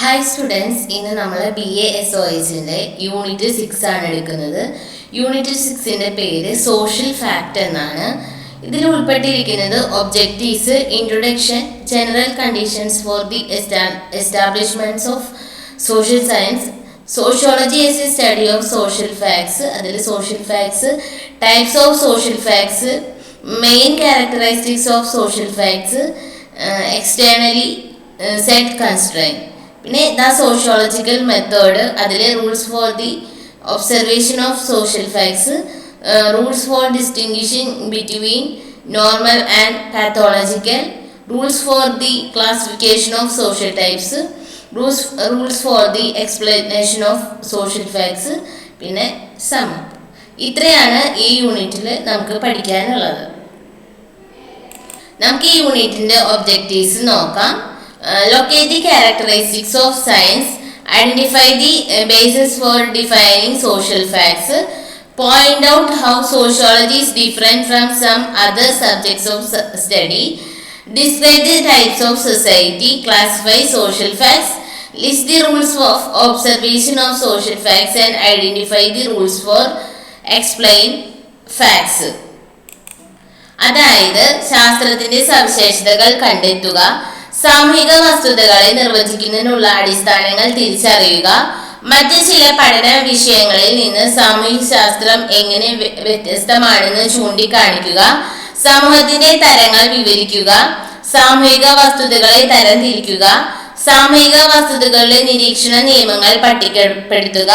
Hi students, ഇന്ന് നമ്മൾ BA-SOH unit 6 ആണ് എടുക്കുന്നത്. യൂണിറ്റ് 6ന്റെ പേര് സോഷ്യൽ ഫാക്ട് എന്നാണ്. ഇതിൽ ഉൾപ്പെട്ടിരിക്കുന്നത് objectives, introduction, general conditions for the establishments of social science, sociology as a study of social facts, അതിൽ social facts, types of social facts, main characteristics of social facts, externally set constraint, പിന്നെ the sociological method, അതിലെ rules for the observation of social facts, rules for distinguishing between normal and pathological, rules for the classification of social types, rules for the explanation of social facts, പിന്നെ some. ഇത്രയാണ് ഈ യൂണിറ്റിൽ നമുക്ക് പഠിക്കാനുള്ളത്. നമുക്ക് ഈ യൂണിറ്റിൻ്റെ ഒബ്ജക്റ്റീവ്സ് നോക്കാം. Locate the characteristics of science, identify the basis for defining social facts, point out how sociology is different from some other subjects of study, describe the types of society, classify social facts, list the rules of observation of social facts and identify the rules for explain facts. അതായത് ശാസ്ത്രത്തിന്റെ സവിശേഷതകൾ കണ്ടെത്തുക, സാമൂഹിക വസ്തുതകളെ നിർവചിക്കുന്നതിനുള്ള അടിസ്ഥാനങ്ങൾ തിരിച്ചറിയുക, മറ്റ് ചില പഠന വിഷയങ്ങളിൽ നിന്ന് സാമൂഹിക ശാസ്ത്രം എങ്ങനെ വ്യത്യസ്തമാണെന്ന് ചൂണ്ടിക്കാണിക്കുക, സമൂഹത്തിന്റെ തരങ്ങൾ വിവരിക്കുക, സാമൂഹിക വസ്തുതകളെ തരംതിരിക്കുക, സാമൂഹിക വസ്തുതകളുടെ നിരീക്ഷണ നിയമങ്ങൾ പട്ടികപ്പെടുത്തുക,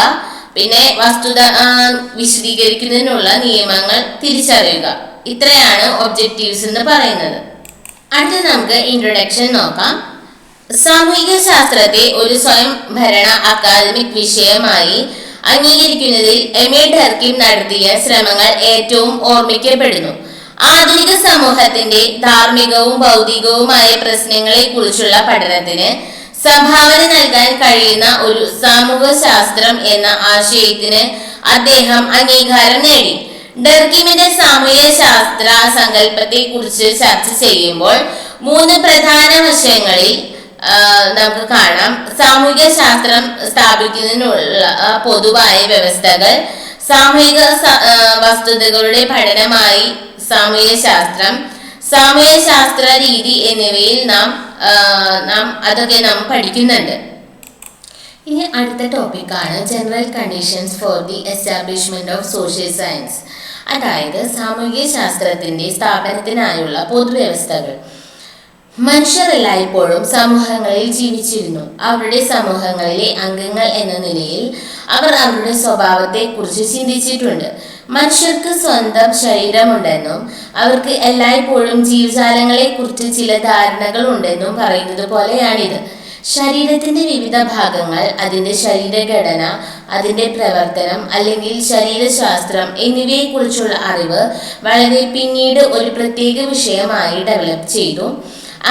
പിന്നെ വസ്തുത വിശദീകരിക്കുന്നതിനുള്ള നിയമങ്ങൾ തിരിച്ചറിയുക. ഇത്രയാണ് ഒബ്ജക്റ്റീവ്സ് എന്ന് പറയുന്നത്. അടുത്ത നമുക്ക് ഇൻട്രൊഡക്ഷൻ നോക്കാം. സാമൂഹിക ശാസ്ത്രത്തെ ഒരു സ്വയം ഭരണ അക്കാദമിക് വിഷയമായി അംഗീകരിക്കുന്നതിൽ എം.എ. ഡർക്കിം നടത്തിയ ശ്രമങ്ങൾ ഏറ്റവും ഓർമ്മിക്കപ്പെടുന്നു. ആധുനിക സമൂഹത്തിന്റെ ധാർമ്മികവും ഭൗതികവുമായ പ്രശ്നങ്ങളെ കുറിച്ചുള്ള പഠനത്തിന് സംഭാവന നൽകാൻ കഴിയുന്ന ഒരു സാമൂഹ്യ ശാസ്ത്രം എന്ന ആശയത്തിന് അദ്ദേഹം അംഗീകാരം നേടി. ഡർക്കിമിന്റെ സാമൂഹ്യ ശാസ്ത്ര സങ്കല്പത്തെ കുറിച്ച് ചർച്ച ചെയ്യുമ്പോൾ 3 പ്രധാന വശങ്ങളിൽ നമുക്ക് കാണാം. സാമൂഹിക ശാസ്ത്രം സ്ഥാപിക്കുന്നതിനുള്ള പൊതുവായ വ്യവസ്ഥകൾ, സാമൂഹിക വസ്തുതകളുടെ പഠനമായി സാമൂഹിക ശാസ്ത്രം, സാമൂഹിക ശാസ്ത്ര രീതി എന്നിവയിൽ അതൊക്കെ നാം പഠിക്കുന്നുണ്ട്. ഇനി അടുത്ത ടോപ്പിക്കാണ് general conditions for the establishment of social science, അതായത് സാമൂഹിക ശാസ്ത്രത്തിന്റെ സ്ഥാപനത്തിനായുള്ള പൊതുവ്യവസ്ഥകൾ. മനുഷ്യർ എല്ലായ്പ്പോഴും സമൂഹങ്ങളിൽ ജീവിച്ചിരുന്നു. അവരുടെ സമൂഹങ്ങളിലെ അംഗങ്ങൾ എന്ന നിലയിൽ അവർ അവരുടെ സ്വഭാവത്തെക്കുറിച്ച് ചിന്തിച്ചിട്ടുണ്ട്. മനുഷ്യർക്ക് സ്വന്തം ശരീരമുണ്ടെന്നും അവർക്ക് എല്ലായ്പ്പോഴും ജീവജാലങ്ങളെക്കുറിച്ച് ചില ധാരണകൾ ഉണ്ടെന്നും പറയുന്നത് പോലെയാണിത്. ശരീരത്തിന്റെ വിവിധ ഭാഗങ്ങൾ, അതിൻ്റെ ശരീരഘടന, അതിൻ്റെ പ്രവർത്തനം അല്ലെങ്കിൽ ശരീരശാസ്ത്രം എന്നിവയെക്കുറിച്ചുള്ള അറിവ് വളരെ പിന്നീട് ഒരു പ്രത്യേക വിഷയമായി ഡെവലപ്പ് ചെയ്തു.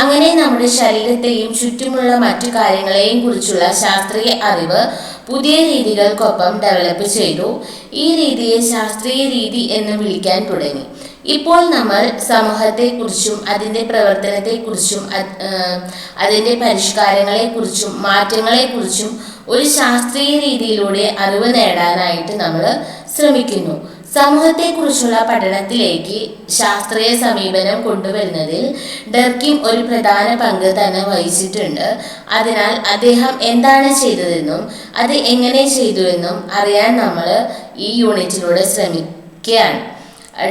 അങ്ങനെ നമ്മുടെ ശരീരത്തെയും ചുറ്റുമുള്ള മറ്റു കാര്യങ്ങളെയും കുറിച്ചുള്ള ശാസ്ത്രീയ അറിവ് പുതിയ രീതികൾക്കൊപ്പം ഡെവലപ്പ് ചെയ്തു. ഈ രീതിയെ ശാസ്ത്രീയ രീതി എന്ന് വിളിക്കാൻ തുടങ്ങി. ഇപ്പോൾ നമ്മൾ സമൂഹത്തെക്കുറിച്ചും അതിൻ്റെ പ്രവർത്തനത്തെക്കുറിച്ചും അതിൻ്റെ പരിഷ്കാരങ്ങളെക്കുറിച്ചും മാറ്റങ്ങളെക്കുറിച്ചും ഒരു ശാസ്ത്രീയ രീതിയിലൂടെ അറിവ് നേടാനായിട്ട് നമ്മൾ ശ്രമിക്കുന്നു. സമൂഹത്തെക്കുറിച്ചുള്ള പഠനത്തിലേക്ക് ശാസ്ത്രീയ സമീപനം കൊണ്ടുവരുന്നതിൽ ഡർക്കിം ഒരു പ്രധാന പങ്ക് തന്നെ വഹിച്ചിട്ടുണ്ട്. അതിനാൽ അദ്ദേഹം എന്താണ് ചെയ്തതെന്നും അത് എങ്ങനെ ചെയ്തുവെന്നും അറിയാൻ നമ്മൾ ഈ യൂണിറ്റിലൂടെ ശ്രമിക്കുകയാണ്.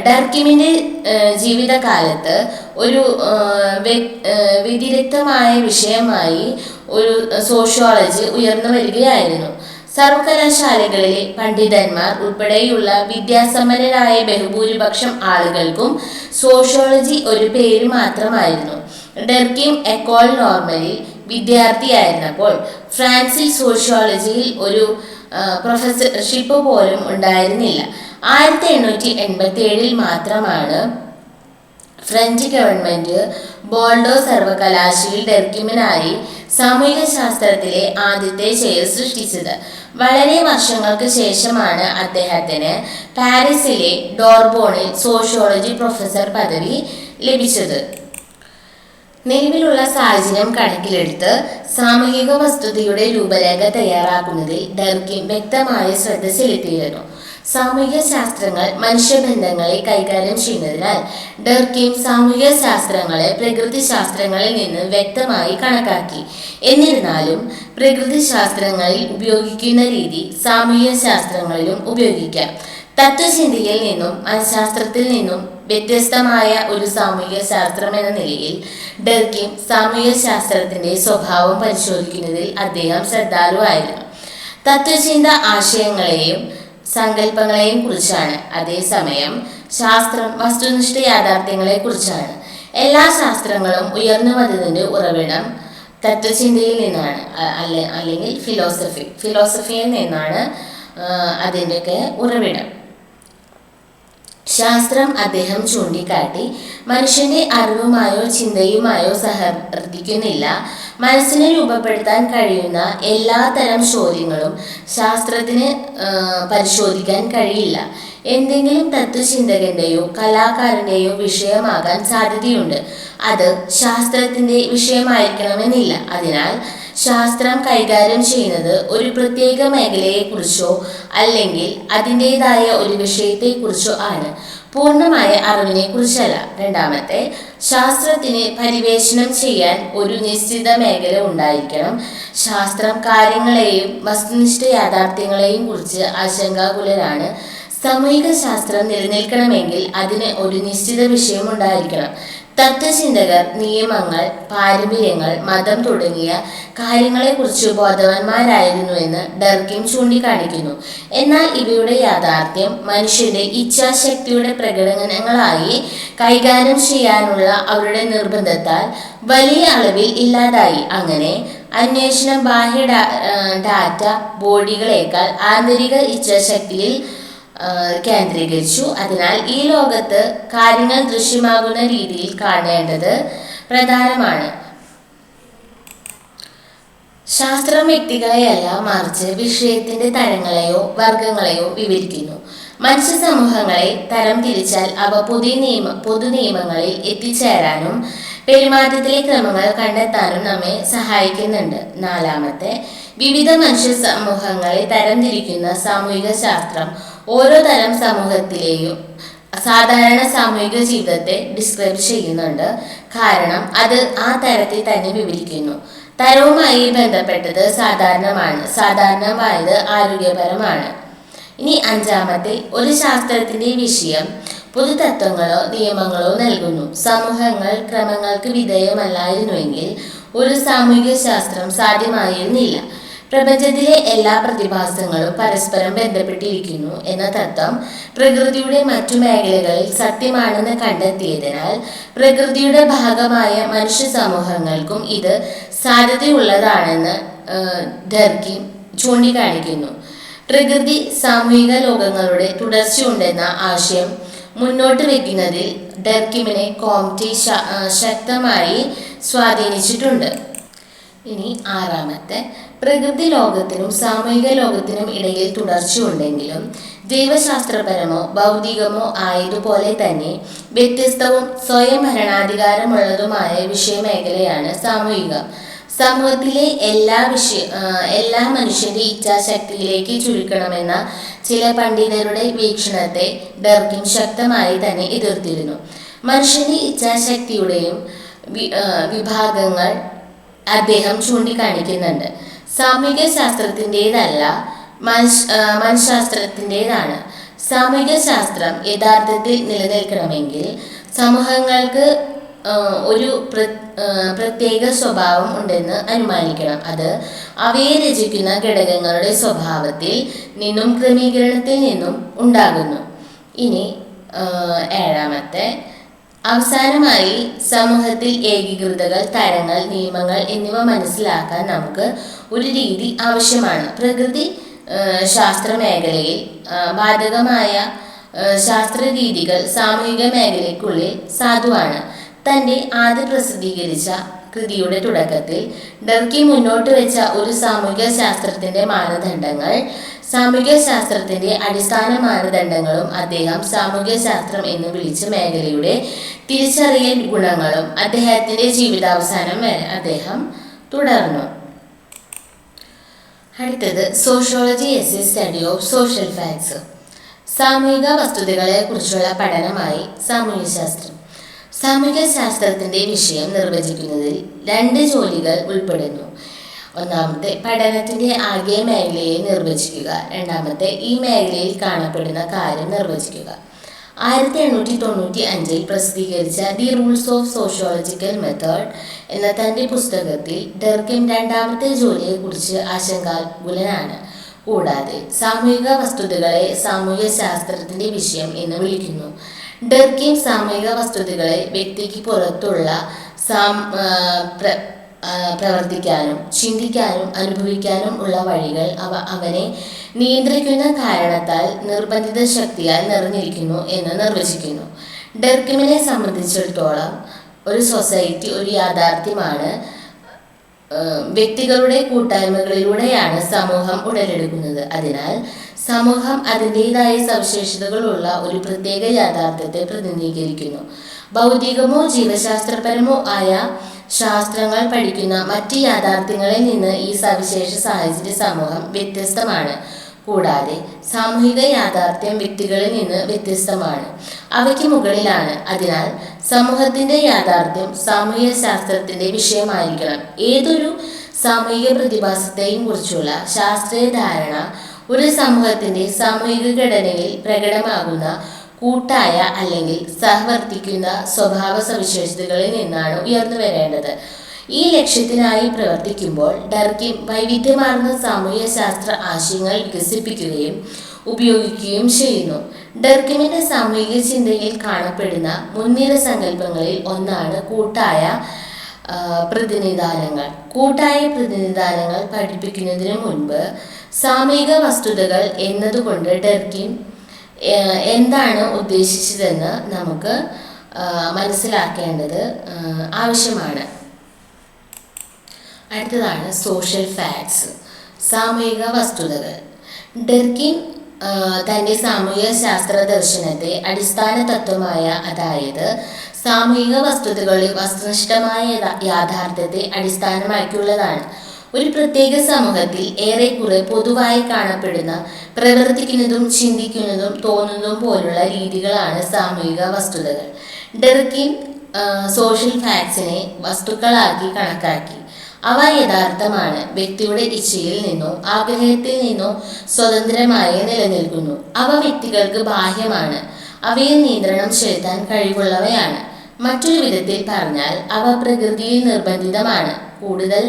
ഡർക്കിമിൻ്റെ ജീവിതകാലത്ത് ഒരു വ്യതിരിക്തമായ വിഷയമായി ഒരു സോഷ്യോളജി ഉയർന്നു വരികയായിരുന്നു. സർവകലാശാലകളിലെ പണ്ഡിതന്മാർ ഉൾപ്പെടെയുള്ള വിദ്യാസമ്പന്നരായ ബഹുഭൂരിപക്ഷം ആളുകൾക്കും സോഷ്യോളജി ഒരു പേര് മാത്രമായിരുന്നു. ഡർക്കിം എക്കോൾ നോർമലിൽ വിദ്യാർത്ഥിയായിരുന്നപ്പോൾ ഫ്രാൻസിൽ സോഷ്യോളജിയിൽ ഒരു പ്രൊഫസർഷിപ്പ് പോലും ഉണ്ടായിരുന്നില്ല. 1887 മാത്രമാണ് ഫ്രഞ്ച് ഗവൺമെന്റ് ബോൾഡോ സർവകലാശാലയിൽ ഡർക്കിമിനായി സാമൂഹിക ശാസ്ത്രത്തിലെ ആദ്യത്തെ ചെയർ സൃഷ്ടിച്ചത്. വളരെ വർഷങ്ങൾക്ക് ശേഷമാണ് അദ്ദേഹത്തിന് പാരീസിലെ ഡോർബോണിൽ സോഷ്യോളജി പ്രൊഫസർ പദവി ലഭിച്ചത്. നിലവിലുള്ള സാഹചര്യം കണക്കിലെടുത്ത് സാമൂഹിക വസ്തുതയുടെ രൂപരേഖ തയ്യാറാക്കുന്നതിൽ ഡർക്കിം വ്യക്തമായ ശ്രദ്ധ ചെലുത്തിയിരുന്നു. സാമൂഹിക ശാസ്ത്രങ്ങൾ മനുഷ്യബന്ധങ്ങളെ കൈകാര്യം ചെയ്യുന്നതിനാൽ ഡർക്കിം സാമൂഹിക ശാസ്ത്രങ്ങളെ പ്രകൃതി ശാസ്ത്രങ്ങളിൽ നിന്ന് വ്യക്തമായി കണക്കാക്കി. എന്നിരുന്നാലും പ്രകൃതി ശാസ്ത്രങ്ങളിൽ ഉപയോഗിക്കുന്ന രീതി സാമൂഹിക ശാസ്ത്രങ്ങളിലും ഉപയോഗിക്കാം. തത്വചിന്തയിൽ നിന്നും മനഃശാസ്ത്രത്തിൽ നിന്നും വ്യത്യസ്തമായ ഒരു സാമൂഹിക ശാസ്ത്രം എന്ന നിലയിൽ ഡർക്കിം സാമൂഹിക ശാസ്ത്രത്തിന്റെ സ്വഭാവം പരിശോധിക്കുന്നതിൽ അദ്ദേഹം ശ്രദ്ധാലുവായിരുന്നു. തത്വചിന്ത ആശയങ്ങളെയും സങ്കല്പങ്ങളെയും കുറിച്ചാണ്, അതേസമയം ശാസ്ത്രം വസ്തുനിഷ്ഠ യാഥാർത്ഥ്യങ്ങളെ കുറിച്ചാണ്. എല്ലാ ശാസ്ത്രങ്ങളും ഉയർന്നു വന്നതിൻ്റെ ഉറവിടം തത്വചിന്തയിൽ നിന്നാണ്, അല്ലെങ്കിൽ ഫിലോസഫിയിൽ നിന്നാണ് അതിൻ്റെയൊക്കെ ഉറവിടം. ശാസ്ത്രം, അദ്ദേഹം ചൂണ്ടിക്കാട്ടി, മനുഷ്യന്റെ അറിവുമായോ ചിന്തയുമായോ സഹവർത്തിക്കുന്നില്ല. മനസ്സിനെ രൂപപ്പെടുത്താൻ കഴിയുന്ന എല്ലാ തരം ചോദ്യങ്ങളും ശാസ്ത്രത്തിന് പരിശോധിക്കാൻ കഴിയില്ല. എന്തെങ്കിലും തത്വചിന്തകന്റെയോ കലാകാരന്റെയോ വിഷയമാകാൻ സാധ്യതയുണ്ട്. അത് ശാസ്ത്രത്തിന്റെ വിഷയമായിരിക്കണമെന്നില്ല. അതിനാൽ ശാസ്ത്രം കൈകാര്യം ചെയ്യുന്നത് ഒരു പ്രത്യേക മേഖലയെക്കുറിച്ചോ അല്ലെങ്കിൽ അതിൻ്റെതായ ഒരു വിഷയത്തെക്കുറിച്ചോ ആണ്, പൂർണ്ണമായ അറിവിനെ കുറിച്ചല്ല. രണ്ടാമത്തെ, ശാസ്ത്രത്തിന് പരിവേഷണം ചെയ്യാൻ ഒരു നിശ്ചിത മേഖല ഉണ്ടായിരിക്കണം. ശാസ്ത്രം കാര്യങ്ങളെയും വസ്തുനിഷ്ഠ യാഥാർത്ഥ്യങ്ങളെയും കുറിച്ച് ആശങ്കാകുലരാണ്. സാമൂഹിക ശാസ്ത്രം നിലനിൽക്കണമെങ്കിൽ അതിന് ഒരു നിശ്ചിത വിഷയം ഉണ്ടായിരിക്കണം. തത്വചിന്തകർ നിയമങ്ങൾ, പാരമ്പര്യങ്ങൾ, മതം തുടങ്ങിയ കാര്യങ്ങളെക്കുറിച്ച് ബോധവാന്മാരായിരുന്നുവെന്ന് ഡർക്കിം ചൂണ്ടിക്കാണിക്കുന്നു. എന്നാൽ ഇവയുടെ യാഥാർത്ഥ്യം മനുഷ്യന്റെ ഇച്ഛാശക്തിയുടെ പ്രകടനങ്ങളായി കൈകാര്യം ചെയ്യാനുള്ള അവരുടെ നിർബന്ധത്താൽ വലിയ അളവിൽ ഇല്ലാതായി. അങ്ങനെ അന്വേഷണം ബാഹ്യ ഡാറ്റ ബോഡികളേക്കാൾ ആന്തരിക ഇച്ഛാശക്തിയിൽ കേന്ദ്രീകരിച്ചു. അതിനാൽ ഈ ലോകത്ത് കാര്യങ്ങൾ ദൃശ്യമാകുന്ന രീതിയിൽ കാണേണ്ടത് പ്രധാനമാണ്. ശാസ്ത്രം വ്യക്തികളെയല്ല, മറിച്ച് വിഷയത്തിന്റെ തരങ്ങളെയോ വർഗങ്ങളെയോ വിവരിക്കുന്നു. മനുഷ്യ സമൂഹങ്ങളെ തരം തിരിച്ചാൽ അവ പൊതു നിയമങ്ങളിൽ എത്തിച്ചേരാനും പെരുമാറ്റത്തിലെ ക്രമങ്ങൾ കണ്ടെത്താനും നമ്മെ സഹായിക്കുന്നുണ്ട്. നാലാമത്തെ, വിവിധ മനുഷ്യ സമൂഹങ്ങളെ തരംതിരിക്കുന്ന സാമൂഹിക ശാസ്ത്രം ഓരോ തരം സമൂഹത്തിലെയും സാധാരണ സാമൂഹിക ജീവിതത്തെ ഡിസ്ക്രൈബ് ചെയ്യുന്നുണ്ട്. കാരണം അത് ആ തരത്തെ തന്നെ വിവരിക്കുന്നു. തരവുമായി ബന്ധപ്പെട്ടത് സാധാരണമായത് ആരോഗ്യപരമാണ്. ഇനി അഞ്ചാമത്തെ, ഒരു ശാസ്ത്രത്തിന്റെ വിഷയം പൊതുതത്വങ്ങളോ നിയമങ്ങളോ നൽകുന്നു. സമൂഹങ്ങൾ ക്രമങ്ങൾക്ക് വിധേയമല്ലായിരുന്നുവെങ്കിൽ ഒരു സാമൂഹിക ശാസ്ത്രം സാധ്യമായിരുന്നില്ല. പ്രപഞ്ചത്തിലെ എല്ലാ പ്രതിഭാസങ്ങളും പരസ്പരം ബന്ധപ്പെട്ടിരിക്കുന്നു എന്ന തത്വം പ്രകൃതിയുടെ മറ്റു മേഖലകളിൽ സത്യമാണെന്ന് കണ്ടെത്തിയതിനാൽ പ്രകൃതിയുടെ ഭാഗമായ മനുഷ്യ സമൂഹങ്ങൾക്കും ഇത് സാധ്യതയുള്ളതാണെന്ന് ഡർക്കിം ചൂണ്ടിക്കാണിക്കുന്നു. പ്രകൃതി സാമൂഹിക ലോകങ്ങളുടെ തുടർച്ചയുണ്ടെന്ന ആശയം മുന്നോട്ട് വയ്ക്കുന്നതിൽ ഡർക്കിമിനെ കോംറ്റി ശക്തമായി സ്വാധീനിച്ചിട്ടുണ്ട്. ഇനി ആറാമത്തെ, പ്രകൃതി ലോകത്തിനും സാമൂഹിക ലോകത്തിനും ഇടയിൽ തുടർച്ചയുണ്ടെങ്കിലും ജൈവശാസ്ത്രപരമോ ഭൗതികമോ ആയതുപോലെ തന്നെ വ്യത്യസ്തവും സ്വയം ഭരണാധികാരമുള്ളതുമായ വിഷയമേഖലയാണ് സാമൂഹികം. സമൂഹത്തിലെ എല്ലാ മനുഷ്യന്റെ ഇച്ഛാശക്തിയിലേക്ക് ചുരുക്കണമെന്ന ചില പണ്ഡിതരുടെ വീക്ഷണത്തെ ഡർക്കിം ശക്തമായി തന്നെ എതിർത്തിരുന്നു. മനുഷ്യന്റെ ഇച്ഛാശക്തിയുടെയും വിഭാഗങ്ങൾ അദ്ദേഹം ചൂണ്ടിക്കാണിക്കുന്നുണ്ട്. സാമൂഹിക ശാസ്ത്രത്തിൻ്റെതല്ല, മനഃശാസ്ത്രത്തിൻ്റെതാണ്. സാമൂഹിക ശാസ്ത്രം യഥാർത്ഥത്തിൽ നിലനിൽക്കണമെങ്കിൽ സമൂഹങ്ങൾക്ക് ഒരു പ്രത്യേക സ്വഭാവം ഉണ്ടെന്ന് അനുമാനിക്കണം. അത് അവയെ രചിക്കുന്ന ഘടകങ്ങളുടെ സ്വഭാവത്തിൽ നിന്നും ക്രമീകരണത്തിൽ നിന്നും ഉണ്ടാകുന്നു. ഇനി ഏഴാമത്തെ, അവസാനമായി സമൂഹത്തിൽ ഏകീകൃതകൾ, തരങ്ങൾ, നിയമങ്ങൾ എന്നിവ മനസ്സിലാക്കാൻ നമുക്ക് ഒരു രീതി ആവശ്യമാണ്. പ്രകൃതി ശാസ്ത്ര മേഖലയിൽ ബാധകമായ ശാസ്ത്ര രീതികൾ സാമൂഹിക മേഖലയ്ക്കുള്ളിൽ സാധുവാണ്. തൻ്റെ ആദ്യ പ്രസിദ്ധീകരിച്ച കൃതിയുടെ തുടക്കത്തിൽ ഡർക്കി മുന്നോട്ട് വെച്ച ഒരു സാമൂഹിക ശാസ്ത്രത്തിന്റെ മാനദണ്ഡങ്ങൾ, സാമൂഹിക ശാസ്ത്രത്തിന്റെ അടിസ്ഥാന മാനദണ്ഡങ്ങളും അദ്ദേഹം സാമൂഹിക ശാസ്ത്രം എന്ന് വിളിച്ച മേഖലയുടെ തിരിച്ചറിയൽ ഗുണങ്ങളും അദ്ദേഹത്തിന്റെ ജീവിതാവസാനം വരെ അദ്ദേഹം തുടർന്നു. അടുത്തത് sociology S A study of social facts. സാമൂഹിക വസ്തുതകളെ കുറിച്ചുള്ള പഠനമായി സാമൂഹ്യശാസ്ത്രം. സാമൂഹിക ശാസ്ത്രത്തിന്റെ വിഷയം നിർവചിക്കുന്നതിൽ 2 ജോലികൾ ഉൾപ്പെടുന്നു. ഒന്നാമത്തെ പഠനത്തിന്റെ ആകെ മേഖലയെ നിർവചിക്കുക, രണ്ടാമത്തെ ഈ മേഖലയിൽ കാണപ്പെടുന്ന കാര്യം നിർവചിക്കുക. 1895 പ്രസിദ്ധീകരിച്ച the rules of sociological method എന്ന തന്റെ പുസ്തകത്തിൽ ഡർക്കിം രണ്ടാമത്തെ ജോലിയെക്കുറിച്ച് ആശങ്കാകുലനാണ്. കൂടാതെ സാമൂഹിക വസ്തുതകളെ സാമൂഹ്യ ശാസ്ത്രത്തിന്റെ വിഷയം എന്ന് വിളിക്കുന്നു. ഡർക്കിം സാമൂഹിക വസ്തുതകളെ വ്യക്തിക്ക് പുറത്തുള്ള പ്രവർത്തിക്കാനും ചിന്തിക്കാനും അനുഭവിക്കാനും ഉള്ള വഴികൾ അവനെ നിയന്ത്രിക്കുന്ന കാരണത്താൽ നിർബന്ധിത ശക്തിയാൽ നിറഞ്ഞിരിക്കുന്നു എന്ന് നിർവചിക്കുന്നു. ഡർക്കിമിനെ സംബന്ധിച്ചിടത്തോളം ഒരു സൊസൈറ്റി ഒരു യാഥാർത്ഥ്യമാണ്. വ്യക്തികളുടെ കൂട്ടായ്മകളിലൂടെയാണ് സമൂഹം ഉടലെടുക്കുന്നത്. അതിനാൽ സമൂഹം അതിൻ്റെതായ സവിശേഷതകളുള്ള ഒരു പ്രത്യേക യാഥാർത്ഥ്യത്തെ പ്രതിനിധീകരിക്കുന്നു. ഭൗതികമോ ജീവശാസ്ത്രപരമോ ആയ ശാസ്ത്രങ്ങൾ പഠിക്കുന്ന മറ്റ് യാഥാർത്ഥ്യങ്ങളിൽ നിന്ന് ഈ സവിശേഷ സാഹചര്യ സമൂഹം വ്യത്യസ്തമാണ്. കൂടാതെ സാമൂഹിക യാഥാർത്ഥ്യം വ്യക്തികളിൽ നിന്ന് വ്യത്യസ്തമാണ്, അവയ്ക്ക് മുകളിലാണ്. അതിനാൽ സമൂഹത്തിന്റെ യാഥാർത്ഥ്യം സാമൂഹ്യ ശാസ്ത്രത്തിന്റെ വിഷയമായിരിക്കണം. ഏതൊരു സാമൂഹിക പ്രതിഭാസത്തെയും കുറിച്ചുള്ള ശാസ്ത്രീയ ധാരണ ഒരു സമൂഹത്തിന്റെ സാമൂഹിക ഘടനയിൽ പ്രകടമാകുന്ന കൂട്ടായ അല്ലെങ്കിൽ സഹവർത്തിക്കുന്ന സ്വഭാവ സവിശേഷതകളിൽ നിന്നാണ് ഉയർന്നു വരേണ്ടത്. ഈ ലക്ഷ്യത്തിനായി പ്രവർത്തിക്കുമ്പോൾ ഡർക്കിം വൈവിധ്യമാർന്ന സാമൂഹ്യ ശാസ്ത്ര ആശയങ്ങൾ വികസിപ്പിക്കുകയും ഉപയോഗിക്കുകയും ചെയ്യുന്നു. ഡർക്കിമിന്റെ സാമൂഹിക ചിന്തയിൽ കാണപ്പെടുന്ന മുൻനിര സങ്കല്പങ്ങളിൽ ഒന്നാണ് കൂട്ടായ പ്രതിനിധാനങ്ങൾ. കൂട്ടായ പ്രതിനിധാനങ്ങൾ പഠിപ്പിക്കുന്നതിന് മുൻപ് സാമൂഹിക വസ്തുതകൾ എന്നതുകൊണ്ട് ഡർക്കിം എന്താണ് ഉദ്ദേശിച്ചതെന്ന് നമുക്ക് മനസ്സിലാക്കേണ്ടത് ആവശ്യമാണ്. അടുത്തതാണ് സോഷ്യൽ ഫാക്ട്സ്, സാമൂഹിക വസ്തുതകൾ. ഡർക്കിം തൻ്റെ സാമൂഹിക ശാസ്ത്ര ദർശനത്തെ അടിസ്ഥാന തത്വമായ, അതായത് സാമൂഹിക വസ്തുതകളുടെ വസ്തുനിഷ്ഠമായ യാഥാർത്ഥ്യത്തെ അടിസ്ഥാനമാക്കിയുള്ളതാണ്. ഒരു പ്രത്യേക സമൂഹത്തിൽ ഏറെക്കുറെ പൊതുവായി കാണപ്പെടുന്ന പ്രവർത്തിക്കുന്നതും ചിന്തിക്കുന്നതും തോന്നുന്നതും പോലുള്ള രീതികളാണ് സാമൂഹിക വസ്തുതകൾ. ഡർക്കിം സോഷ്യൽ ഫാക്ട്സിനെ വസ്തുക്കളാക്കി കണക്കാക്കി. അവ യഥാർത്ഥമാണ്, വ്യക്തിയുടെ ഇച്ഛയിൽ നിന്നോ ആഗ്രഹത്തിൽ നിന്നോ സ്വതന്ത്രമായി നിലനിൽക്കുന്നു. അവ വ്യക്തികൾക്ക് ബാഹ്യമാണ്, അവയിൽ നിയന്ത്രണം ചെലുത്താൻ കഴിവുള്ളവയാണ്. മറ്റൊരു വിധത്തിൽ പറഞ്ഞാൽ അവ പ്രകൃതിയിൽ നിർബന്ധിതമാണ്. കൂടുതൽ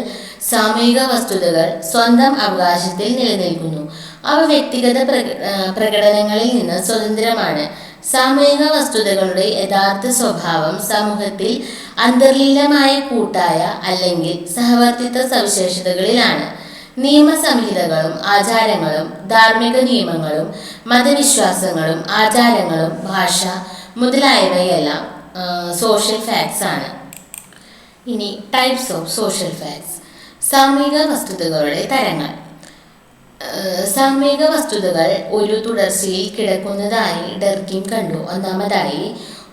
സാമൂഹിക വസ്തുതകൾ സ്വന്തം അവകാശത്തിൽ നിലനിൽക്കുന്നു. അവ വ്യക്തിഗത പ്രകടനങ്ങളിൽ നിന്ന് സ്വതന്ത്രമാണ്. സാമൂഹിക വസ്തുതകളുടെ യഥാർത്ഥ സ്വഭാവം സമൂഹത്തിൽ അന്തർലീനമായ കൂട്ടായ അല്ലെങ്കിൽ സഹവർത്തിത്വ സവിശേഷതകളിലാണ്. നിയമസംഹിതകളും ആചാരങ്ങളും ധാർമ്മിക നിയമങ്ങളും മതവിശ്വാസങ്ങളും ആചാരങ്ങളും ഭാഷ മുതലായവയെല്ലാം സോഷ്യൽ ഫാക്ട്സ് ആണ്. ഇനി ടൈപ്സ് ഓഫ് സോഷ്യൽ ഫാക്ട്സ്. സാമൂഹിക വസ്തുതകളുടെ തരങ്ങൾ. സാമൂഹിക വസ്തുതകൾ ഒരു തുടർച്ചയിൽ കിടക്കുന്നതായി ഡർക്കിം കണ്ടു. ഒന്നാമതായി,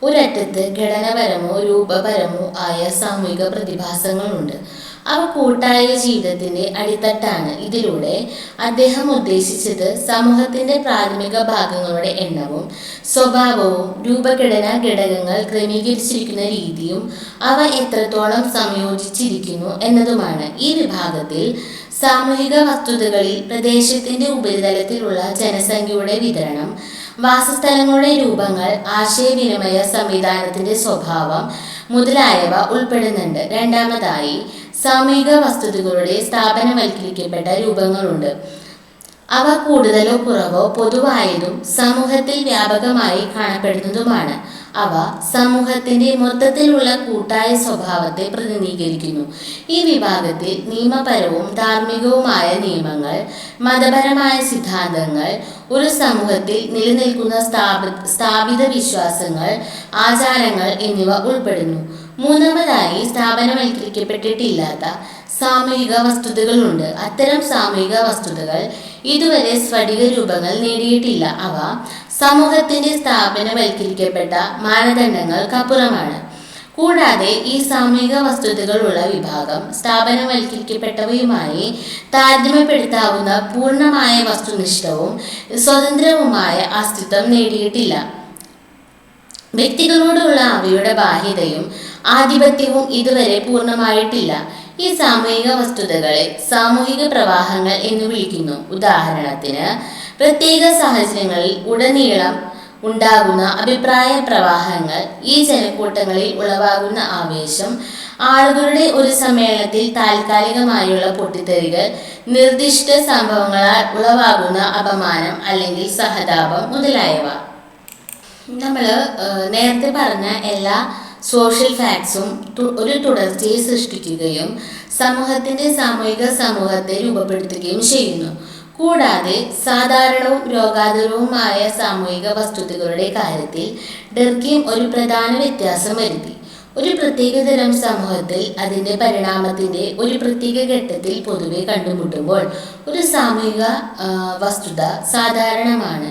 ഒരറ്റത്ത് ഘടനാപരമോ രൂപപരമോ ആയ സാമൂഹിക പ്രതിഭാസങ്ങളുണ്ട്. അവ കൂട്ടായ ജീവിതത്തിന്റെ അടിത്തട്ടാണ്. ഇതിലൂടെ അദ്ദേഹം ഉദ്ദേശിച്ചത് സമൂഹത്തിന്റെ പ്രാഥമിക ഭാഗങ്ങളുടെ എണ്ണവും സ്വഭാവവും രൂപഘടനാ ഘടകങ്ങൾ ക്രമീകരിച്ചിരിക്കുന്ന രീതിയും അവ എത്രത്തോളം സംയോജിച്ചിരിക്കുന്നു എന്നതുമാണ്. ഈ വിഭാഗത്തിൽ സാമൂഹിക വസ്തുതകളിൽ പ്രദേശത്തിന്റെ ഉപരിതലത്തിലുള്ള ജനസംഖ്യയുടെ വിതരണം, വാസസ്ഥലങ്ങളുടെ രൂപങ്ങൾ, ആശയവിനിമയ സംവിധാനത്തിന്റെ സ്വഭാവം മുതലായവ ഉൾപ്പെടുന്നുണ്ട്. രണ്ടാമതായി, സാമൂഹിക വസ്തുതകളുടെ സ്ഥാപനവൽക്കരിക്കപ്പെട്ട രൂപങ്ങളുണ്ട്. അവ കൂടുതലോ കുറവോ പൊതുവായതും സമൂഹത്തിൽ വ്യാപകമായി കാണപ്പെടുന്നതുമാണ്. അവ സമൂഹത്തിന്റെ മൊത്തത്തിലുള്ള കൂട്ടായ സ്വഭാവത്തെ പ്രതിനിധീകരിക്കുന്നു. ഈ വിഭാഗത്തിൽ നിയമപരവും ധാർമ്മികവുമായ നിയമങ്ങൾ, മതപരമായ സിദ്ധാന്തങ്ങൾ, ഒരു സമൂഹത്തിൽ നിലനിൽക്കുന്ന സ്ഥാപിത വിശ്വാസങ്ങൾ, ആചാരങ്ങൾ എന്നിവ ഉൾപ്പെടുന്നു. മൂന്നാമതായി, സ്ഥാപനവൽക്കരിക്കപ്പെട്ടിട്ടില്ലാത്ത സാമൂഹിക വസ്തുതകളുണ്ട്. അത്തരം സാമൂഹിക വസ്തുതകൾ ഇതുവരെ സ്ഫടിക രൂപങ്ങൾ നേടിയിട്ടില്ല. അവ സമൂഹത്തിന്റെ സ്ഥാപനവൽക്കരിക്കപ്പെട്ട മാനദണ്ഡങ്ങൾക്കപ്പുറമാണ്. കൂടാതെ ഈ സാമൂഹിക വസ്തുതകളുള്ള വിഭാഗം സ്ഥാപനവൽക്കരിക്കപ്പെട്ടവയുമായി താരതമ്യപ്പെടുത്താവുന്ന പൂർണ്ണമായ വസ്തുനിഷ്ഠവും സ്വതന്ത്രവുമായ അസ്തിത്വം നേടിയിട്ടില്ല. വ്യക്തികളോടുള്ള അവയുടെ ബാഹ്യതയും ആധിപത്യവും ഇതുവരെ പൂർണ്ണമായിട്ടില്ല. ഈ സാമൂഹിക വസ്തുതകളെ സാമൂഹിക പ്രവാഹങ്ങൾ എന്ന് വിളിക്കുന്നു. ഉദാഹരണത്തിന്, പ്രത്യേക സാഹചര്യങ്ങളിൽ ഉടനീളം ഉണ്ടാകുന്ന അഭിപ്രായ പ്രവാഹങ്ങൾ, ഈ ജനക്കൂട്ടങ്ങളിൽ ഉളവാകുന്ന ആവേശം, ആളുകളുടെ ഒരു സമ്മേളനത്തിൽ താൽക്കാലികമായുള്ള പൊട്ടിത്തെറികൾ, നിർദ്ദിഷ്ട സംഭവങ്ങളാൽ ഉളവാകുന്ന അപമാനം അല്ലെങ്കിൽ സഹതാപം മുതലായവ. നമ്മൾ നേരത്തെ പറഞ്ഞ എല്ലാ സോഷ്യൽ ഫാക്ട്സും ഒരു തുടർച്ചയെ സൃഷ്ടിക്കുകയും സമൂഹത്തെ രൂപപ്പെടുത്തുകയും ചെയ്യുന്നു. കൂടാതെ സാധാരണവും രോഗാതുരവുമായ സാമൂഹിക വസ്തുതകളുടെ കാര്യത്തിൽ ഡർക്കീം ഒരു പ്രധാന വ്യത്യാസം വരുത്തി. ഒരു പ്രത്യേകതരം സമൂഹത്തിൽ അതിൻ്റെ പരിണാമത്തിൻ്റെ ഒരു പ്രത്യേക ഘട്ടത്തിൽ പൊതുവെ കണ്ടുമുട്ടുമ്പോൾ ഒരു സാമൂഹിക വസ്തുത സാധാരണമാണ്.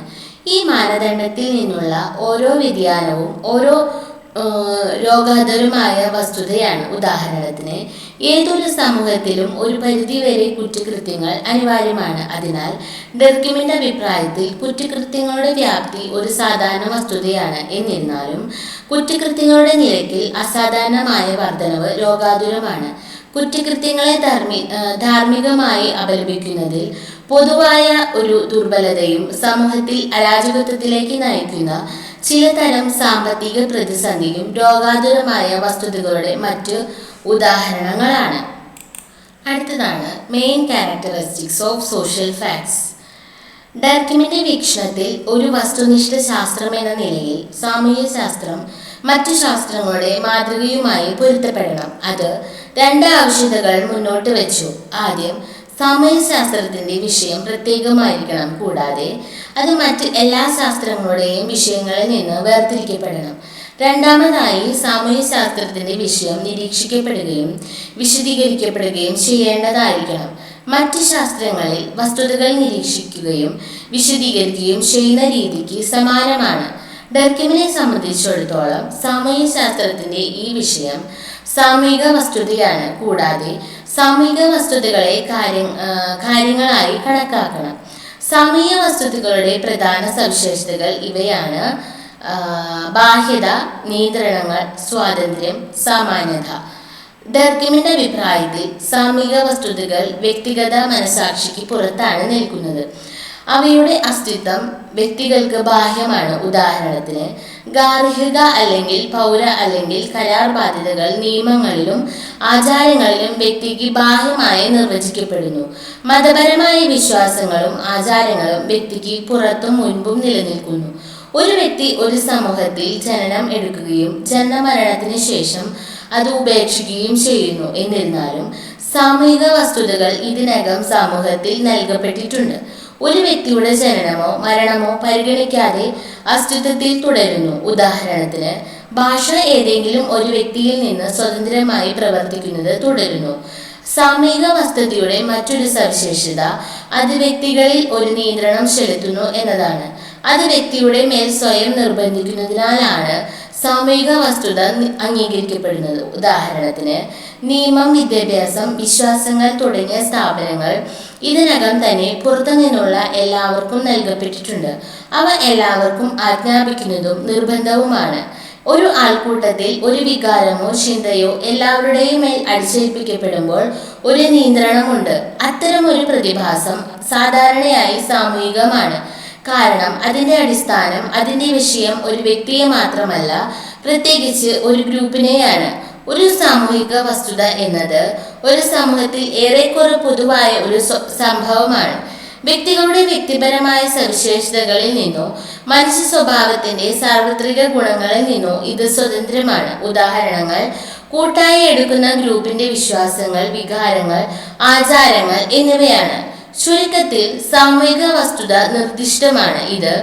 ഈ മാനദണ്ഡത്തിൽ നിന്നുള്ള ഓരോ വ്യതിയാനവും ഓരോ രോഗാതുരമായ വസ്തുതയാണ്. ഉദാഹരണത്തിന്, ഏതൊരു സമൂഹത്തിലും ഒരു പരിധിവരെ കുറ്റകൃത്യങ്ങൾ അനിവാര്യമാണ്. അതിനാൽ ഡർക്കീമിന്റെ അഭിപ്രായത്തിൽ കുറ്റകൃത്യങ്ങളുടെ വ്യാപ്തി ഒരു സാധാരണ വസ്തുതയാണ്. എന്നിരുന്നാലും കുറ്റകൃത്യങ്ങളുടെ നിരക്കിൽ അസാധാരണമായ വർധനവ് രോഗാതുരമാണ്. കുറ്റകൃത്യങ്ങളെ ധാർമ്മികമായി അപലപിക്കുന്നതിൽ പൊതുവായ ഒരു ദുർബലതയും സമൂഹത്തിൽ അരാജകത്വത്തിലേക്ക് നയിക്കുന്ന ചിലതരം സാമ്പത്തിക പ്രതിസന്ധിയും രോഗാതുരമായ വസ്തുതകളുടെ മറ്റ് ഉദാഹരണങ്ങളാണ്. അടുത്തതാണ് main characteristics of social facts. ഡർക്കീമിന്റെ വീക്ഷണത്തിൽ ഒരു വസ്തുനിഷ്ഠ ശാസ്ത്രം എന്ന നിലയിൽ സാമൂഹ്യ ശാസ്ത്രം മറ്റു ശാസ്ത്രങ്ങളുടെ മാതൃകയുമായി പൊരുത്തപ്പെടണം. അത് രണ്ട് ആവശ്യകതകൾ മുന്നോട്ട് വെച്ചു. ആദ്യം, സാമൂഹ്യശാസ്ത്രത്തിന്റെ വിഷയം പ്രത്യേകമായിരിക്കണം. കൂടാതെ അത് മറ്റ് എല്ലാ ശാസ്ത്രങ്ങളുടെയും വിഷയങ്ങളിൽ നിന്ന് വേർതിരിക്കപ്പെടണം. രണ്ടാമതായി, സാമൂഹ്യശാസ്ത്രത്തിന്റെ വിഷയം നിരീക്ഷിക്കപ്പെടുകയും വിശദീകരിക്കപ്പെടുകയും ചെയ്യേണ്ടതായിരിക്കണം. മറ്റ് ശാസ്ത്രങ്ങളിൽ വസ്തുതകൾ നിരീക്ഷിക്കുകയും വിശദീകരിക്കുകയും ചെയ്യുന്ന രീതിക്ക് സമാനമാണ്. ഡർക്കീമിനെ സംബന്ധിച്ചിടത്തോളം സാമൂഹ്യശാസ്ത്രത്തിന്റെ ഈ വിഷയം സാമൂഹിക വസ്തുതയാണ്. കൂടാതെ സാമൂഹിക വസ്തുതകളെ കാര്യങ്ങളായി കണക്കാക്കണം. സാമൂഹിക വസ്തുതകളുടെ പ്രധാന സവിശേഷതകൾ ഇവയാണ്: ബാഹ്യത, നിയന്ത്രണങ്ങൾ, സ്വാതന്ത്ര്യം, സാമാന്യത. ഡർക്കീമിന്റെ അഭിപ്രായത്തിൽ സാമൂഹിക വസ്തുതകൾ വ്യക്തിഗത മനസാക്ഷിക്ക് പുറത്താണ് നിൽക്കുന്നത്. അവയുടെ അസ്തിത്വം വ്യക്തികൾക്ക് ബാഹ്യമാണ്. ഉദാഹരണത്തിന്, ഗാർഹിക അല്ലെങ്കിൽ പൗര അല്ലെങ്കിൽ കരാർ ബാധ്യതകൾ നിയമങ്ങളിലും ആചാരങ്ങളിലും വ്യക്തിക്ക് ബാഹ്യമായി നിർവചിക്കപ്പെടുന്നു. മതപരമായ വിശ്വാസങ്ങളും ആചാരങ്ങളും വ്യക്തിക്ക് പുറത്തും മുൻപും നിലനിൽക്കുന്നു. ഒരു വ്യക്തി ഒരു സമൂഹത്തിൽ ജനനം എടുക്കുകയും ജനനമരണത്തിന് ശേഷം അത് ഉപേക്ഷിക്കുകയും ചെയ്യുന്നു. എന്നിരുന്നാലും സാമൂഹിക വസ്തുതകൾ ഇതിനകം സമൂഹത്തിൽ നൽകപ്പെട്ടിട്ടുണ്ട്. ഒരു വ്യക്തിയുടെ ജനനമോ മരണമോ പരിഗണിക്കാതെ അസ്തിത്വത്തിൽ തുടരുന്നു. ഉദാഹരണത്തിന്, ഭാഷ ഏതെങ്കിലും ഒരു വ്യക്തിയിൽ നിന്ന് സ്വതന്ത്രമായി പ്രവർത്തിക്കുന്നത് തുടരുന്നു. സാമൂഹിക വസ്തുതയുടെ മറ്റൊരു സവിശേഷത അത് വ്യക്തികളിൽ ഒരു നിയന്ത്രണം ചെലുത്തുന്നു എന്നതാണ്. അത് വ്യക്തിയുടെ മേൽ സ്വയം നിർബന്ധിക്കുന്നതിനാലാണ് സാമൂഹിക വസ്തുത അംഗീകരിക്കപ്പെടുന്നത്. ഉദാഹരണത്തിന്, നിയമം, വിദ്യാഭ്യാസം, വിശ്വാസങ്ങൾ തുടങ്ങിയ സ്ഥാപനങ്ങൾ ഇതിനകം തന്നെ പുറത്തു നിന്നുള്ള എല്ലാവർക്കും നൽകപ്പെട്ടിട്ടുണ്ട്. അവ എല്ലാവർക്കും ആജ്ഞാപിക്കുന്നതും നിർബന്ധവുമാണ്. ഒരു ആൾക്കൂട്ടത്തിൽ ഒരു വികാരമോ ചിന്തയോ എല്ലാവരുടെയും മേൽ അടിച്ചേൽപ്പിക്കപ്പെടുമ്പോൾ ഒരു നിയന്ത്രണമുണ്ട്. അത്തരം ഒരു പ്രതിഭാസം സാധാരണയായി സാമൂഹികമാണ്. കാരണം അതിൻ്റെ അടിസ്ഥാനം, അതിൻ്റെ വിഷയം ഒരു വ്യക്തിയെ മാത്രമല്ല, പ്രത്യേകിച്ച് ഒരു ഗ്രൂപ്പിനെയാണ്. ഒരു സാമൂഹിക വസ്തുത എന്നത് ഒരു സമൂഹത്തിൽ ഏറെക്കുറെ പൊതുവായ ഒരു സംഭവമാണ്. വ്യക്തികളുടെ വ്യക്തിപരമായ സവിശേഷതകളിൽ നിന്നോ മനുഷ്യ സ്വഭാവത്തിന്റെ സാർവത്രിക ഗുണങ്ങളിൽ നിന്നോ ഇത് സ്വതന്ത്രമാണ്. ഉദാഹരണങ്ങൾ കൂട്ടായി എടുക്കുന്ന ഗ്രൂപ്പിന്റെ വിശ്വാസങ്ങൾ, വികാരങ്ങൾ, ആചാരങ്ങൾ എന്നിവയാണ്. ചുരുക്കത്തിൽ സാമൂഹിക വസ്തുത നിർദ്ദിഷ്ടമാണ്. ഇത്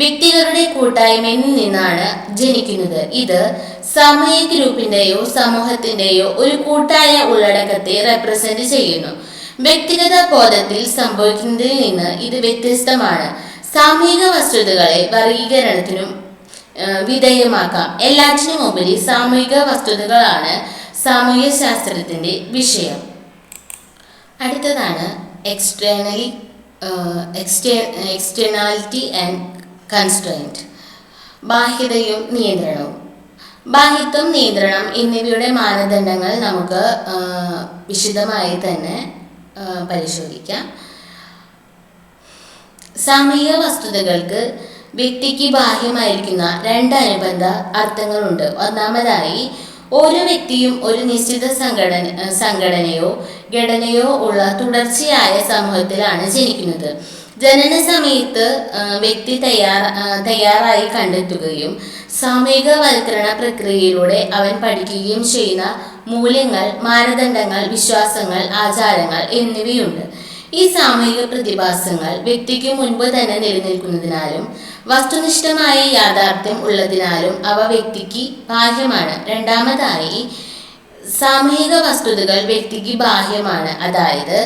വ്യക്തികളുടെ കൂട്ടായ്മയിൽ നിന്നാണ് ജനിക്കുന്നത്. ഇത് സാമൂഹിക ഗ്രൂപ്പിന്റെയോ സമൂഹത്തിന്റെയോ ഒരു കൂട്ടായ ഉള്ളടക്കത്തെ റെപ്രസെന്റ് ചെയ്യുന്നു. വ്യക്തിഗത ബോധത്തിൽ സംഭവിക്കുന്നതിൽ നിന്ന് ഇത് വ്യത്യസ്തമാണ്. സാമൂഹിക വസ്തുതകളെ വർഗീകരണത്തിനും വിധേയമാക്കാം. എല്ലാറ്റിനുമുപരി സാമൂഹിക വസ്തുതകളാണ് സാമൂഹ്യ ശാസ്ത്രത്തിന്റെ വിഷയം. അടുത്തതാണ് എക്സ്റ്റേണാലിറ്റി ആൻഡ് കൺസ്ട്രെയിന്റ്. ബാഹ്യതയും നിയന്ത്രണവും. ബാഹ്യത്വം, നിയന്ത്രണം എന്നിവയുടെ മാനദണ്ഡങ്ങൾ നമുക്ക് വിശദമായി തന്നെ പരിശോധിക്കാം. സാമൂഹിക വസ്തുതകൾക്ക് വ്യക്തിക്ക് ബാഹ്യമായിരിക്കുന്ന രണ്ട് അനുബന്ധ അർത്ഥങ്ങളുണ്ട്. ഒന്നാമതായി, ഓരോ വ്യക്തിയും ഒരു നിശ്ചിത സംഘടനയോ ഘടനയോ ഉള്ള തുടർച്ചയായ സമൂഹത്തിലാണ് ജനിക്കുന്നത്. ജനന സമയത്ത് വ്യക്തി തയ്യാറായി കണ്ടെത്തുകയും സാമൂഹികവൽക്കരണ പ്രക്രിയയിലൂടെ അവൻ പഠിക്കുകയും ചെയ്യുന്ന മൂല്യങ്ങൾ, മാനദണ്ഡങ്ങൾ, വിശ്വാസങ്ങൾ, ആചാരങ്ങൾ എന്നിവയുണ്ട്. ഈ സാമൂഹിക പ്രതിഭാസങ്ങൾ വ്യക്തിക്ക് മുൻപ് തന്നെ നിലനിൽക്കുന്നതിനാലും വസ്തുനിഷ്ഠമായ യാഥാർത്ഥ്യം ഉള്ളതിനാലും അവ വ്യക്തിക്ക് ബാഹ്യമാണ്. രണ്ടാമതായി, സാമൂഹിക വസ്തുതകൾ വ്യക്തിക്ക് ബാഹ്യമാണ്. അതായത്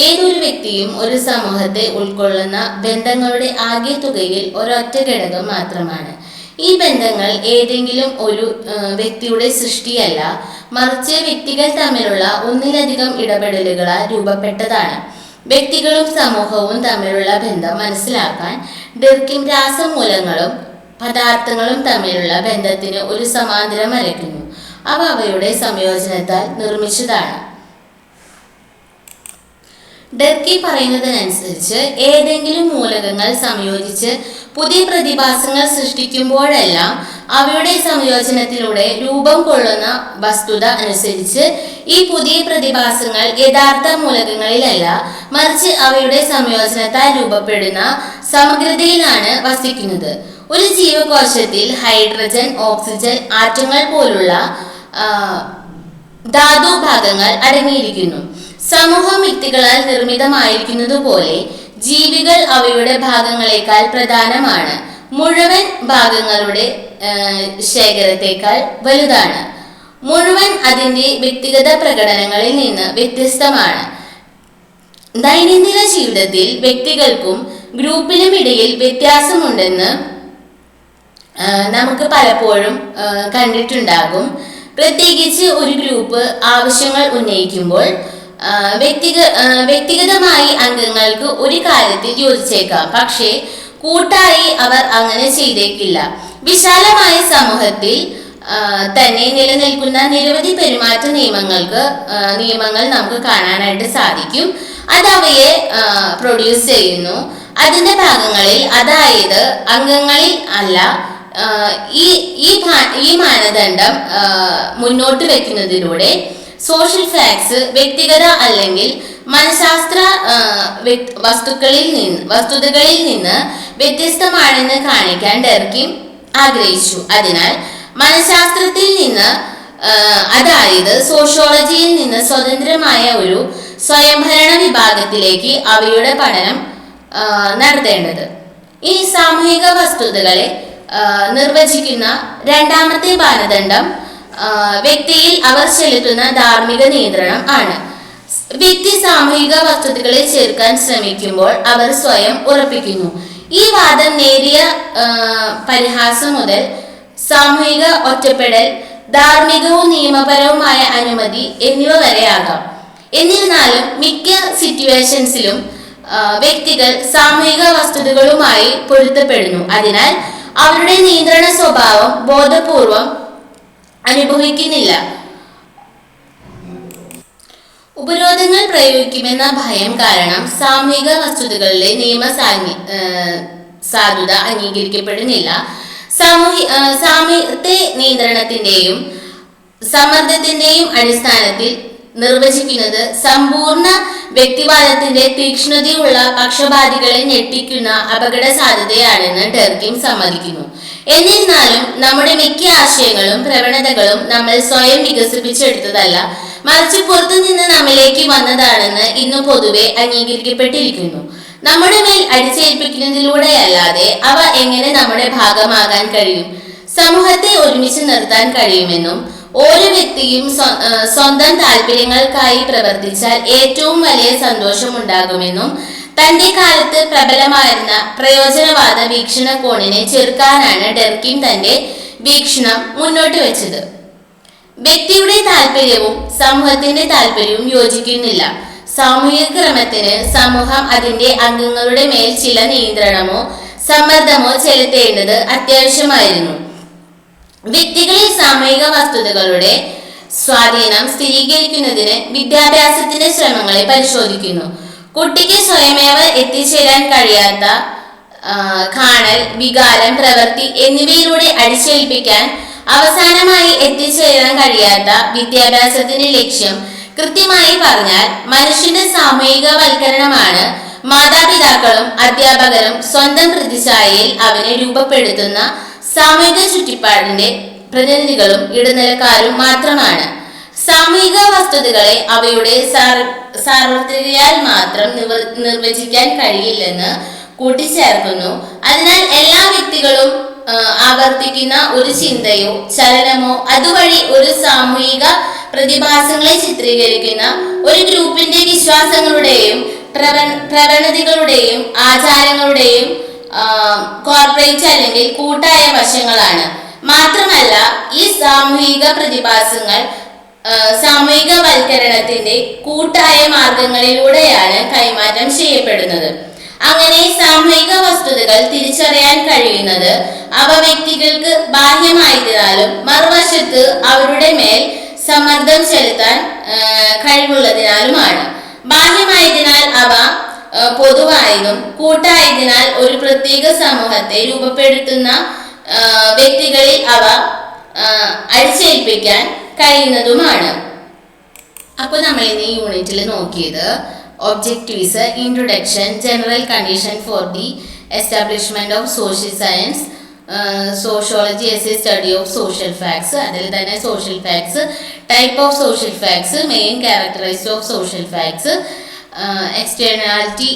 ഏതൊരു വ്യക്തിയും ഒരു സമൂഹത്തെ ഉൾക്കൊള്ളുന്ന ബന്ധങ്ങളുടെ ആകെത്തുകയിൽ ഒരൊറ്റ ഘടകം മാത്രമാണ്. ഈ ബന്ധങ്ങൾ ഏതെങ്കിലും ഒരു വ്യക്തിയുടെ സൃഷ്ടിയല്ല, മറിച്ച് വ്യക്തികൾ തമ്മിലുള്ള ഒന്നിലധികം ഇടപെടലുകളാൽ രൂപപ്പെട്ടതാണ്. വ്യക്തികളും സമൂഹവും തമ്മിലുള്ള ബന്ധം മനസ്സിലാക്കാൻ ഡെർക്കിൻ രാസമൂലങ്ങളും പദാർത്ഥങ്ങളും തമ്മിലുള്ള ബന്ധത്തിന് ഒരു സമാന്തരം വരയ്ക്കുന്നു. അവ അവയുടെ സംയോജനത്താൽ നിർമ്മിച്ചതാണ്. ഡെർക്കി പറയുന്നതിനനുസരിച്ച് ഏതെങ്കിലും മൂലകങ്ങൾ സംയോജിച്ച് പുതിയ പ്രതിഭാസങ്ങൾ സൃഷ്ടിക്കുമ്പോഴെല്ലാം അവയുടെ സംയോജനത്തിലൂടെ രൂപം കൊള്ളുന്ന വസ്തുത അനുസരിച്ച് ഈ പുതിയ പ്രതിഭാസങ്ങൾ യഥാർത്ഥ മൂലകങ്ങളിലല്ല, മറിച്ച് അവയുടെ സംയോജനത്താൽ രൂപപ്പെടുന്ന സമഗ്രതയിലാണ് വസിക്കുന്നത്. ഒരു ജീവകോശത്തിൽ ഹൈഡ്രജൻ, ഓക്സിജൻ ആറ്റങ്ങൾ പോലുള്ള ധാതുഭാഗങ്ങൾ അടങ്ങിയിരിക്കുന്നു. സമൂഹം വ്യക്തികളാൽ നിർമ്മിതമായിരിക്കുന്നതുപോലെ ജീവികൾ അവയുടെ ഭാഗങ്ങളെക്കാൾ പ്രധാനമാണ്. മുഴുവൻ ഭാഗങ്ങളുടെ ശേഖരത്തെക്കാൾ വലുതാണ്. മുഴുവൻ അതിൻ്റെ വ്യക്തിഗത പ്രകടനങ്ങളിൽ നിന്ന് വ്യത്യസ്തമാണ്. ദൈനംദിന ജീവിതത്തിൽ വ്യക്തികൾക്കും ഗ്രൂപ്പിനും ഇടയിൽ വ്യത്യാസമുണ്ടെന്ന് നമുക്ക് പലപ്പോഴും കണ്ടിട്ടുണ്ടാകും. പ്രത്യേകിച്ച് ഒരു ഗ്രൂപ്പ് ആവശ്യങ്ങൾ ഉന്നയിക്കുമ്പോൾ വ്യക്തിഗതമായി അംഗങ്ങൾക്ക് ഒരു കാര്യത്തിൽ യോജിച്ചേക്കാം, പക്ഷേ കൂട്ടായി അവർ അങ്ങനെ ചെയ്തേക്കില്ല. വിശാലമായ സമൂഹത്തിൽ തന്നെ നിലനിൽക്കുന്ന നിരവധി പെരുമാറ്റ നിയമങ്ങൾ നമുക്ക് കാണാനായിട്ട് സാധിക്കും. അത് അവയെ പ്രൊഡ്യൂസ് ചെയ്യുന്നു. അതിന്റെ ഭാഗങ്ങളിൽ, അതായത് അംഗങ്ങളിൽ അല്ല, ഈ മാനദണ്ഡം മുന്നോട്ട് വെക്കുന്നതിലൂടെ സോഷ്യൽ ഫാക്ട്സ് വ്യക്തിഗത അല്ലെങ്കിൽ മനഃശാസ്ത്ര വസ്തുതകളിൽ നിന്ന് വ്യത്യസ്തമാണെന്ന് കാണിക്കാൻ ഡെർക്കിൻ ആഗ്രഹിച്ചു. അതിനാൽ മനഃശാസ്ത്രത്തിൽ നിന്ന്, അതായത് സോഷ്യോളജിയിൽ നിന്ന് സ്വതന്ത്രമായ ഒരു സ്വയംഭരണ വിഭാഗത്തിലേക്ക് അവയുടെ പഠനം നടത്തേണ്ടത്. ഈ സാമൂഹിക വസ്തുതകളെ നിർവചിക്കുന്ന രണ്ടാമത്തെ മാനദണ്ഡം വ്യക്തിയിൽ അവർ ചെലുത്തുന്ന ധാർമ്മിക നിയന്ത്രണം ആണ്. വ്യക്തി സാമൂഹിക വസ്തുതകളെ ചേർക്കാൻ ശ്രമിക്കുമ്പോൾ അവർ സ്വയം ഉറപ്പിക്കുന്നു. ഈ വാദം നേരിയ പരിഹാസം മുതൽ സാമൂഹിക ഒറ്റപ്പെടൽ, ധാർമ്മികവും നിയമപരവുമായ അനുമതി എന്നിവ വരെ ആകാം. എന്നിരുന്നാലും മിക്ക സിറ്റുവേഷൻസിലും വ്യക്തികൾ സാമൂഹിക വസ്തുതകളുമായി പൊരുത്തപ്പെടുന്നു. അതിനാൽ അവരുടെ നിയന്ത്രണ സ്വഭാവം ബോധപൂർവം അനുഭവിക്കുന്നില്ല. ഉപരോധങ്ങൾ പ്രയോഗിക്കുമെന്ന ഭയം കാരണം സാമൂഹിക വസ്തുതകളിലെ സാധുത അംഗീകരിക്കപ്പെടുന്നില്ല. സാമൂഹ്യത്തെ നിയന്ത്രണത്തിന്റെയും സമ്മർദ്ദത്തിന്റെയും അടിസ്ഥാനത്തിൽ നിർവചിക്കുന്നത് സമ്പൂർണ്ണ വ്യക്തിവാദത്തിന്റെ തീക്ഷ്ണതയുള്ള പക്ഷപാതികളെ ഞെട്ടിക്കുന്ന അപകട സാധ്യതയാണെന്ന് ഡെർക്കിൻ സമ്മതിക്കുന്നു. എന്നിരുന്നാലും നമ്മുടെ മിക്ക ആശയങ്ങളും പ്രവണതകളും നമ്മൾ സ്വയം വികസിപ്പിച്ചെടുത്തതല്ല, മറിച്ച് പുറത്തുനിന്ന് നമ്മിലേക്ക് വന്നതാണെന്ന് ഇന്ന് പൊതുവെ അംഗീകരിക്കപ്പെട്ടിരിക്കുന്നു. നമ്മുടെ മേൽ അടിച്ചേൽപ്പിക്കുന്നതിലൂടെയല്ലാതെ അവ എങ്ങനെ നമ്മുടെ ഭാഗമാകാൻ കഴിയും? സമൂഹത്തെ ഒരുമിച്ച് നിർത്താൻ കഴിയുമെന്നും ഓരോ വ്യക്തിയും സ്വന്തം താല്പര്യങ്ങൾക്കായി പ്രവർത്തിച്ചാൽ ഏറ്റവും വലിയ സന്തോഷമുണ്ടാകുമെന്നും തന്റെ കാലത്ത് പ്രബലമായിരുന്ന പ്രയോജനവാദ വീക്ഷണകോണിനെ ചെറുക്കാനാണ് ഡെർക്കിൻ തന്റെ വീക്ഷണം മുന്നോട്ട് വെച്ചത്. വ്യക്തിയുടെ താല്പര്യവും സമൂഹത്തിന്റെ താല്പര്യവും യോജിക്കുന്നില്ല. സാമൂഹിക ക്രമത്തിന് സമൂഹം അതിന്റെ അംഗങ്ങളുടെ മേൽ ചില നിയന്ത്രണമോ സമ്മർദ്ദമോ ചെലുത്തേണ്ടത് അത്യാവശ്യമായിരുന്നു. വ്യക്തികളിൽ സാമൂഹിക വസ്തുതകളുടെ സ്വാധീനം സ്ഥിരീകരിക്കുന്നതിന് വിദ്യാഭ്യാസത്തിന്റെ ശ്രമങ്ങളെ പരിശോധിക്കുന്നു. കുട്ടിക്ക് സ്വയമേവ എത്തിച്ചേരാൻ കഴിയാത്ത കാണൽ, വികാരം, പ്രവൃത്തി എന്നിവയിലൂടെ അടിച്ചേൽപ്പിക്കാൻ അവസാനമായി എത്തിച്ചേരാൻ കഴിയാത്ത വിദ്യാഭ്യാസത്തിന്റെ ലക്ഷ്യം കൃത്യമായി പറഞ്ഞാൽ മനുഷ്യന്റെ സാമൂഹികവൽക്കരണമാണ്. മാതാപിതാക്കളും അധ്യാപകരും സ്വന്തം പ്രതിച്ഛായയിൽ അവനെ രൂപപ്പെടുത്തുന്ന സാമൂഹിക ചുറ്റുപാടിന്റെ പ്രതിനിധികളും ഇടനിലക്കാരും മാത്രമാണ്. സാമൂഹിക വസ്തുതകളെ അവയുടെ സാർവത്രികതയാൽ മാത്രം നിർവചിക്കാൻ കഴിയില്ലെന്ന് കൂട്ടിച്ചേർക്കുന്നു. അതിനാൽ എല്ലാ വ്യക്തികളും ആവർത്തിക്കുന്ന ഒരു ചിന്തയോ ചലനമോ അതുവഴി ഒരു സാമൂഹിക പ്രതിഭാസങ്ങളെ ചിത്രീകരിക്കുന്ന ഒരു ഗ്രൂപ്പിന്റെ വിശ്വാസങ്ങളുടെയും പ്രവണതകളുടെയും ആചാരങ്ങളുടെയും കോർപ്പറേറ്റ് അല്ലെങ്കിൽ കൂട്ടായ വശങ്ങളാണ്. മാത്രമല്ല ഈ സാമൂഹിക പ്രതിഭാസങ്ങൾ സാമൂഹികവൽക്കരണത്തിന്റെ കൂട്ടായ മാർഗങ്ങളിലൂടെയാണ് കൈമാറ്റം ചെയ്യപ്പെടുന്നത്. അങ്ങനെ സാമൂഹിക വസ്തുതകൾ തിരിച്ചറിയാൻ കഴിയുന്നത് അവ വ്യക്തികൾക്ക് ബാഹ്യമായതിനാലും മറുവശത്ത് അവരുടെ മേൽ സമ്മർദ്ദം ചെലുത്താൻ കഴിവുള്ളതിനാലുമാണ്. ബാഹ്യമായതിനാൽ അവ പൊതുവായതും കൂട്ടായതിനാൽ ഒരു പ്രത്യേക സമൂഹത്തെ രൂപപ്പെടുത്തുന്ന വ്യക്തികളിൽ അവ അടിച്ചേൽപ്പിക്കാൻ കഴിയുന്നതുമാണ്. അപ്പോൾ നമ്മൾ ഇന്ന് ഈ യൂണിറ്റിൽ നോക്കിയത് objectives, introduction, general condition for the establishment of social science, sociology as a study of social facts, അതിൽ തന്നെ social facts, type of social facts, main characteristics of social facts, externality,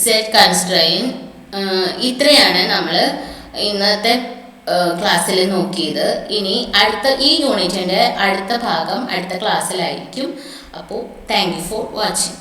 set constrain. ഇത്രയാണ് നമ്മൾ ഇന്നത്തെ ക്ലാസ്സിൽ നോക്കിയത്. ഇനി ഈ യൂണിറ്റിൻ്റെ അടുത്ത ഭാഗം അടുത്ത ക്ലാസ്സിലായിരിക്കും. അപ്പോൾ താങ്ക് യു ഫോർ വാച്ചിങ്.